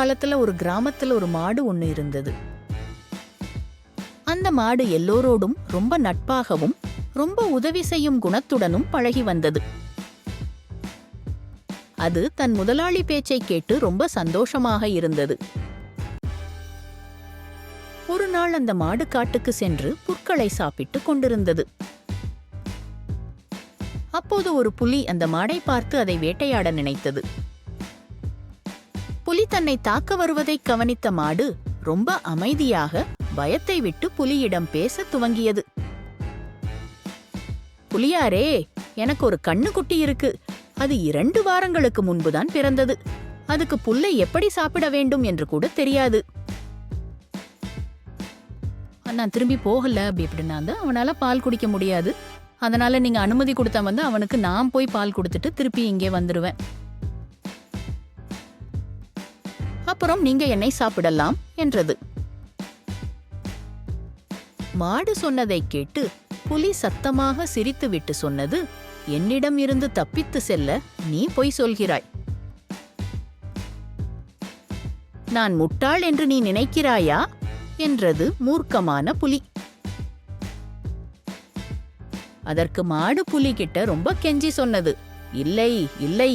காலத்துல ஒரு கிராமத்துல ஒரு மாடு ஒண்ணு இருந்தது. அந்த மாடு எல்லோரோடும் ரொம்ப நட்பாகவும் ரொம்ப உதவி செய்யும் குணத்துடனும் பழகி வந்தது. அது தன் முதலாளி பேச்சை கேட்டு ரொம்ப சந்தோஷமாக இருந்தது. ஒரு நாள் அந்த மாடு காட்டுக்கு சென்று புற்களை சாப்பிட்டு கொண்டிருந்தது. அப்போது ஒரு புலி அந்த மாடை பார்த்து அதை வேட்டையாட நினைத்தது. புலி தன்னை தாக்க வருவதை கவனித்த மாடு ரொம்ப அமைதியாக பயத்தை விட்டு புலியிடம் பேச துவங்கியது. புலியாரே, எனக்கு ஒரு கண்ணுக்குட்டி இருக்கு. அது 2 வாரங்களுக்கு முன்புதான் பிறந்தது. அதுக்கு புல்லை எப்படி சாப்பிட வேண்டும் என்று கூட தெரியாது. நான் திரும்பி போகல அப்படின்னா அவனால பால் குடிக்க முடியாது. அதனால நீங்க அனுமதி கொடுத்தா அவனுக்கு நான் போய் பால் கொடுத்துட்டு திருப்பி இங்கே வந்துடுவேன். அப்புறம் நீங்க என்னை சாப்பிடலாம் என்றது. மாடு சொன்னதை கேட்டு புலி சத்தமாக சிரித்துவிட்டு சொன்னது, என்னிடம் இருந்து தப்பித்து செல்ல நீ பொய் சொல்கிறாய். நான் முட்டாள் என்று நீ நினைக்கிறாயா என்றது மூர்க்கமான புலி. அதற்கு மாடு புலி கிட்ட ரொம்ப கெஞ்சி சொன்னது, இல்லை இல்லை,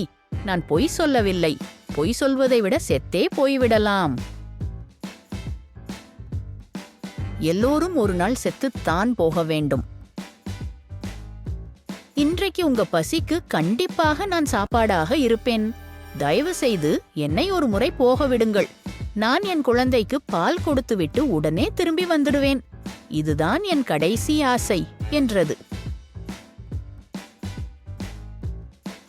நான் பொய் சொல்லவில்லை. பொய் சொல்வதை விட செத்தே போய்விடலாம். எல்லோரும் ஒரு நாள் செத்துத்தான் போக வேண்டும். இன்றைக்கு உங்க பசிக்கு கண்டிப்பாக நான் சாப்பாடாக இருப்பேன். தயவு செய்து என்னை ஒரு முறை போக விடுங்கள். நான் என் குழந்தைக்கு பால் கொடுத்துவிட்டு உடனே திரும்பி வந்துடுவேன். இதுதான் என் கடைசி ஆசை என்றது.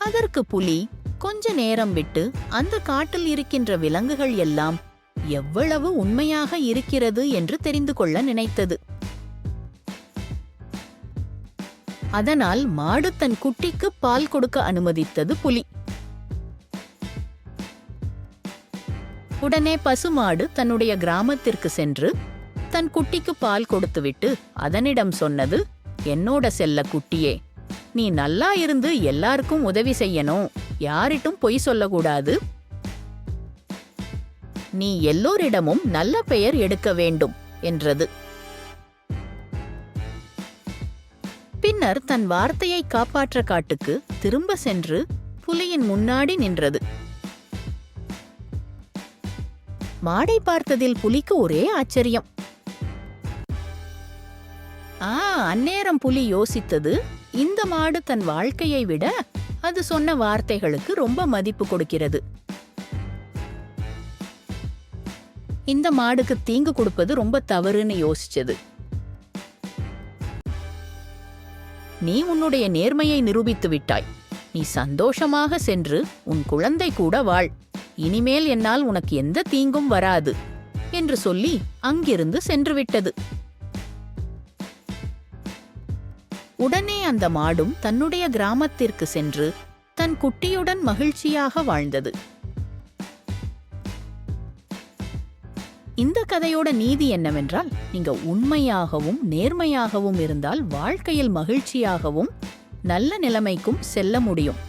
அதற்கு புலி கொஞ்ச நேரம் விட்டு அந்த காட்டில் இருக்கின்ற விலங்குகள் எல்லாம் எவ்வளவு உண்மையாக இருக்கிறது என்று தெரிந்து கொள்ள நினைத்தது. அதனால் மாடு தன் குட்டிக்கு பால் கொடுக்க அனுமதித்தது புலி. உடனே பசுமாடு தன்னுடைய கிராமத்திற்கு சென்று தன் குட்டிக்கு பால் கொடுத்துவிட்டு அதனிடம் சொன்னது, என்னோட செல்ல குட்டியே, நீ நல்லா இருந்து எல்லாருக்கும் உதவி செய்யணும். யாரிட்டும் பொய் சொல்லக்கூடாது. நீ எல்லோரிடமும் நல்ல பெயர் எடுக்க வேண்டும் என்றது. பின்னர் தன் வார்த்தையை காப்பாற்ற காட்டுக்கு திரும்ப சென்று புலியின் முன்னாடி நின்றது. மாடை பார்த்ததில் புலிக்கு ஒரே ஆச்சரியம். அந்நேரம் புலி யோசித்தது, இந்த மாடு தன் வாழ்க்கையை விட அது சொன்ன வார்த்தைகளுக்கு ரொம்ப மதிப்பு கொடுக்கிறது. இந்த மாடுக்கு தீங்கு கொடுப்பது ரொம்ப தவறுன்னு யோசிச்சது. நீ உன்னுடைய நேர்மையை நிரூபித்து விட்டாய். நீ சந்தோஷமாக சென்று உன் குழந்தை கூட வாழ். இனிமேல் என்னால் உனக்கு எந்த தீங்கும் வராது என்று சொல்லி அங்கிருந்து சென்று விட்டது. உடனே அந்த மாடும் தன்னுடைய கிராமத்திற்கு சென்று தன் குட்டியுடன் மகிழ்ச்சியாக வாழ்ந்தது. இந்த கதையோட நீதி என்னவென்றால், நீங்க உண்மையாகவும் நேர்மையாகவும் இருந்தால் வாழ்க்கையில் மகிழ்ச்சியாகவும் நல்ல நிலைமைக்கும் செல்ல முடியும்.